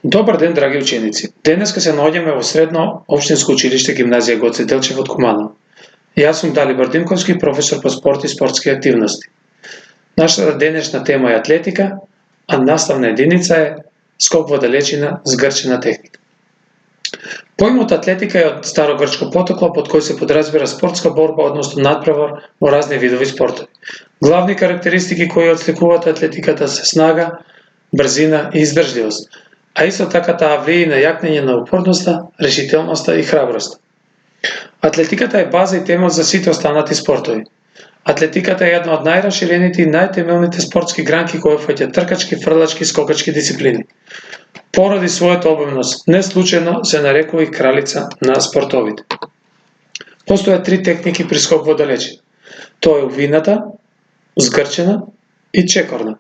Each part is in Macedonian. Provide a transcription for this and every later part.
Добар ден, драги ученици! Денеска се наоѓаме во Средно општинско училиште гимназија Гоце Делчев од Куманово. Јас сум Далибор Димковски, професор по спорт и спортски активности. Нашата денешна тема е атлетика, а наставна единица е скок во далечина с грчена техника. Поимот атлетика е од старогрчко потекло, под кој се подразбира спортска борба, односно надпревар во разни видови спортови. Главни карактеристики кои отсликуваат атлетиката се снага, брзина и издржливост, а исто така таа влијае на јакнење на упорноста, решителноста и храброста. Атлетиката е база и темел за сите останати спортови. Атлетиката е една од најраширените и најтемелните спортски гранки кои опфаќа тркачки, фрлачки, скокачки дисциплини. Поради својата обемност, не случајно се нарекува и кралица на спортовите. Постојат три техники при скок во далечина. Тоа е увината, згрчена и чекорна.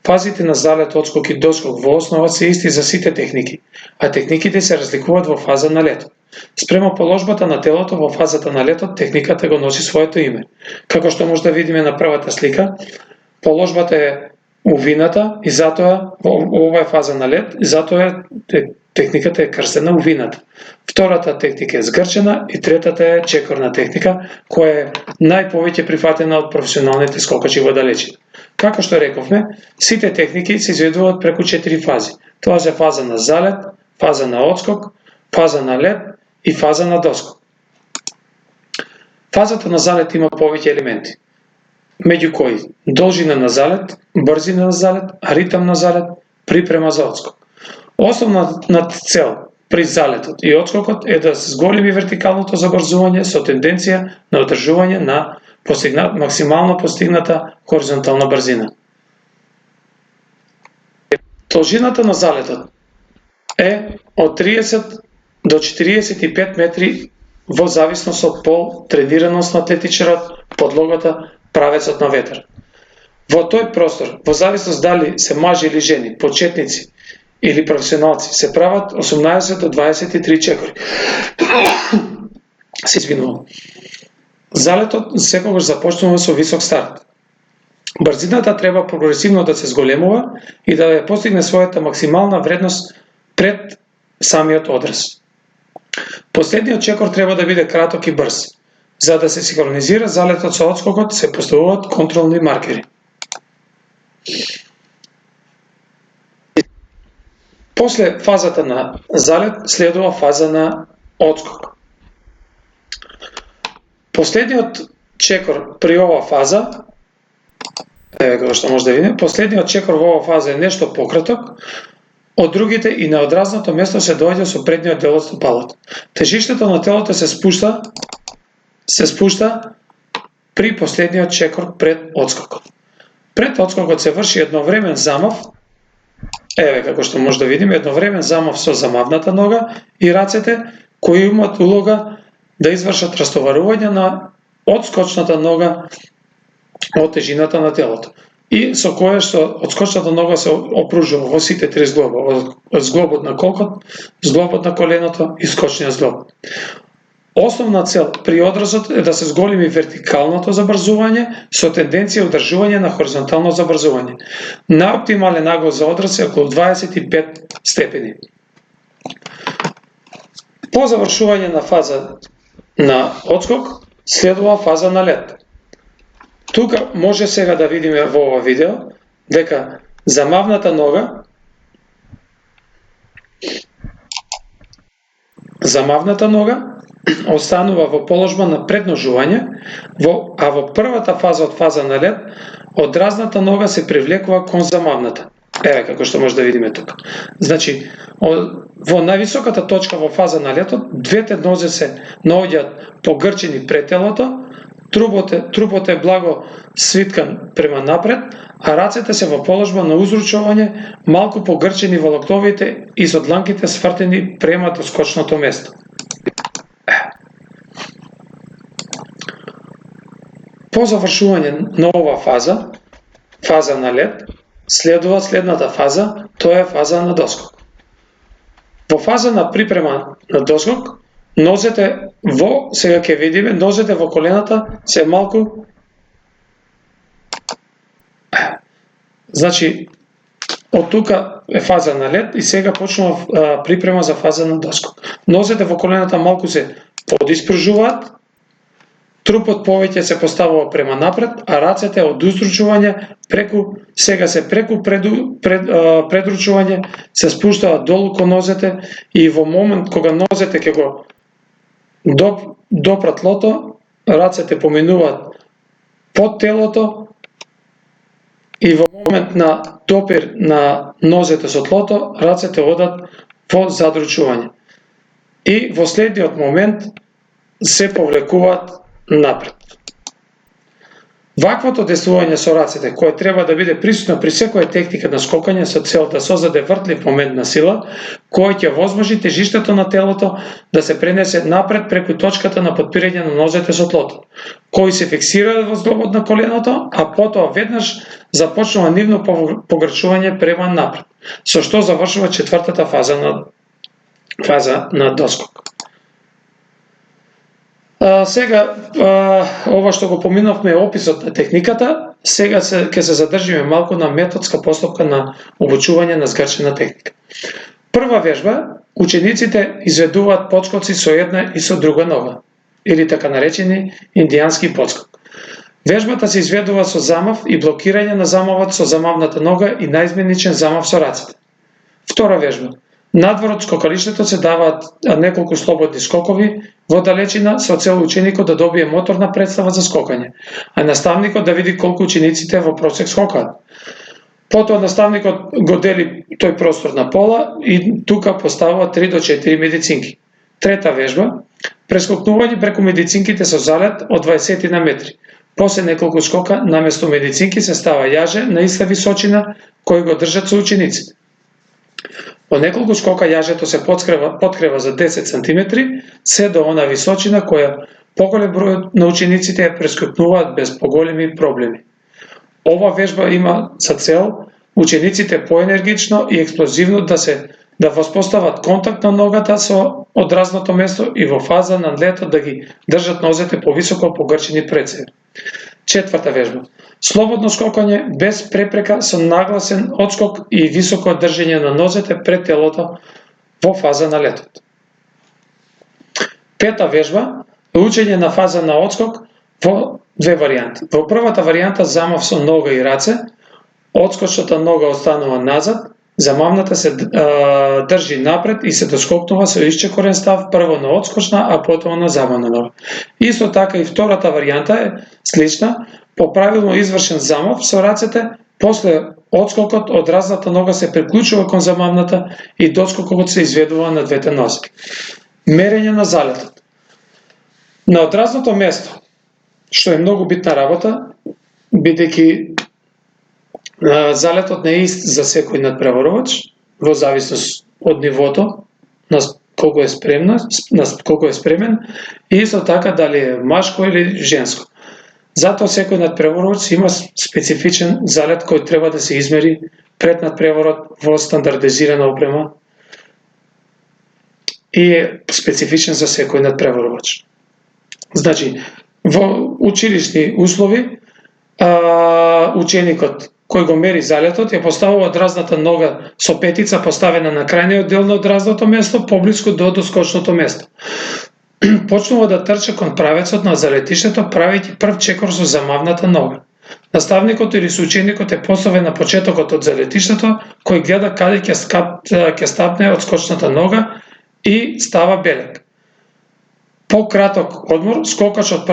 Фазите на залет, отскок и доскок во основа се исти за сите техники, а техниките се разликуваат во фаза на летот. Спрема положбата на телото во фазата на летот, техниката го носи своето име. Како што може да видиме на првата слика, положбата е увината и затоа ова е фаза на лет, и затоа техниката е крстена увината. Втората техника е згрчена и третата е чекорна техника, која е најповеќе прифатена од професионалните скокачи во далечина. Како што рековме, сите техники се изведуваат преку 4 фази. Тоа се фаза на залет, фаза на отскок, фаза на лет и фаза на доскок. Фазата на залет има повеќе елементи, меѓу кои должина на залет, брзина на залет, ритам на залет, припрема за отскок. Основната цел при залетот и отскокот е да се зголеми вертикалното забрзување со тенденција на одржување на максимално постигната хоризонтална брзина. Должината на залетот е од 30 до 45 метри во зависност од пол, тренираност на атлетичарот, подлогата, правецот на ветер. Во тој простор, во зависност дали се мажи или жени, почетници или професионалци, се прават 18 до 23 чекори. Се извинувам. Залетот секогаш започнува со висок старт. Брзината треба прогресивно да се зголемува и да ја постигне својата максимална вредност пред самиот одраз. Последниот чекор треба да биде краток и брз. За да се синхронизира залетот со отскокот, се поставуваат контролни маркери. После фазата на залет следува фаза на отскок. Последниот чекор при оваа фаза, како што може да видиме, последниот чекор во оваа фаза е нешто пократок од другите и на одразното место се доаѓа со предниот дел од стопалото. Тежиштето на телото се спушта при последниот чекор пред отскокот. Пред отскокот се врши едновремен замав, како што може да видиме, едновремен замав со замавната нога и рацете кои имаат улога да извршат растоварување на отскочната нога од тежината на телото и со која што отскочната нога се опружува во сите три зглоба, од зглобот на колкот, зглобот на коленото и скочниот зглоб. Основна цел при одразот е да се зголеми вертикалното забрзување со тенденција одржување на хоризонтално забрзување. Најоптимален агол за одраз е околу 25 степени. По завршување на фаза на отскок следува фаза на лет. Тука може сега да видиме во ова видео дека замавната нога останува во положба на предножување, а во првата фаза од фаза на лет, одразната нога се привлекува кон замавната. Како што може да видиме тука. Значи, во највисоката точка во фаза на летот, двете нозе се наоѓаат погрчени пред телото, трупот е благо свиткан према напред, а рацете се во положба на узручување, малку погрчени во локтовите и со дланките свртени према до скочното место. По завршување на ова фаза на лет, следува следната фаза, тоа е фаза на доскок. Во фаза на припрема на доскок, нозете сега ќе видиме, нозете во колената се малку, значи, Од тука е фаза на лед и сега почнува припрема за фаза на доскок. Нозете во колената малку се подиспружуваат, трупот повеќе се поставува према напред, а рацете од узручување преку предручување се спуштаат долу кон нозете и во момент кога нозете ќе го допрат тлото, рацете поминуваат под телото и во момент на допир на нозете со тлото, рацете одат во задручување. И во следниот момент се повлекуваат напред. Ваквото действување со рацете, кое треба да биде присутно при секоја техника на скокање со цел да создаде вртлив момент на сила, кој ќе возможи тежиштето на телото да се пренесе напред преку точката на подпирање на нозете со тлото, кои се фиксираат во зглобот на коленото, а потоа веднаш започнува нивно погрчување према напред, со што завршува четвртата фаза на доскок. Сега, ова што го поминовме описот на техниката, сега ќе се задржиме малку на методска постапка на обучување на згрчена техника. Прва вежба, учениците изведуваат подскоци со една и со друга нога, или така наречени индијански подскок. Вежбата се изведува со замав и блокирање на замавот со замавната нога и наизменичен замав со рацете. Втора вежба, надвор од скокалиштето се даваат неколку слободни скокови во далечина со цел ученикот да добие моторна представа за скокање, а наставникот да види колку учениците во просек скокаат. Потоа наставникот го дели тој простор на пола и тука поставува 3 до 4 медицинки. Трета вежба, прескокнување преку медицинките со залет од 20 на метри. После неколку скока, наместо медицинки се става јаже на иста височина кој го држат со учениците. По неколку скока јажето се подкрева за 10 см, се до она височина која поголем број на учениците ја прескокнуваат без поголеми проблеми. Ова вежба има за цел учениците поенергично и експлозивно да воспостават контакт на ногата со одразното место и во фаза на летот да ги држат нозете повисоко погрчени пред себе. Четврта вежба. Слободно скокање без препрека со нагласен одскок и високо држење на нозете пред телото во фаза на летот. Пета вежба е учење на фаза на одскок во две варијанти. Во првата варијанта замав со нога и раце, одскочната нога останува назад, замавната се држи напред и се доскокнува со исчекорен став прво на одскочна, а потоа на замавна нога. Исто така и втората варијанта е слична, по правилно извршен замав со рацете, после одскокот одразната нога се приклучува кон замавната и доскокот се изведува на двете нозе. Мерење на залетот. На одразното место, што е многу битна работа, бидејќи залетот не е ист за секој надпреварувач, во зависност од нивото, на колку е спремен, и исто така дали е машко или женско. Затоа секој надпреварувач има специфичен залет кој треба да се измери пред надпреварот во стандардизирана опрема и е специфичен за секој надпреварувач. Значи, во училишни услови, ученикот кој го мери залетот ја поставува одразната нога со петица поставена на крајниот дел на одразното место, поблиску до доскочното место. Почнува да трча кон правецот на залетиштето, правејќи прв чекор со замавната нога. Наставникот или соученикот е поставен на почетокот од залетиштето, кој гледа каде ќе стапне од скочната нога и става белек. По краток одмор, скокачот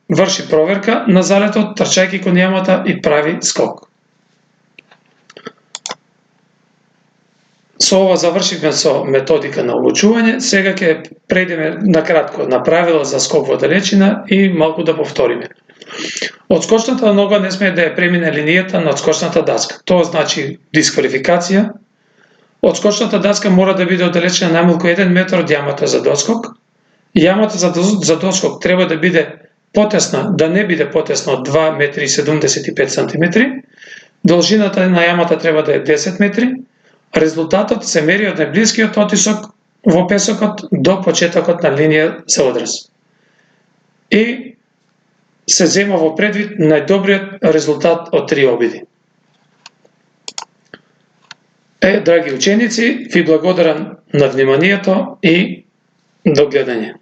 врши проверка на залетот, трчајќи кон јамата и прави скок. Со ова завршивме со методика на обучување, сега ќе прејдеме накратко на правила за скок во далечина и малку да повториме. Од скочната нога не смее да ја премине линијата на одскочната даска. Тоа значи дисквалификација. Од скочната даска мора да биде оддалечена најмалку 1 метар од јамата за доскок. Јамата за доскок треба да биде потесна, да не биде потесна од 2,75 см. Должината на јамата треба да е 10 метри. Резултатот се мери од најблискиот отисок во песокот до почетокот на линија за одраз. И се зема во предвид најдобриот резултат од 3 обиди. Драги ученици, ви благодарам на вниманието и до гледање.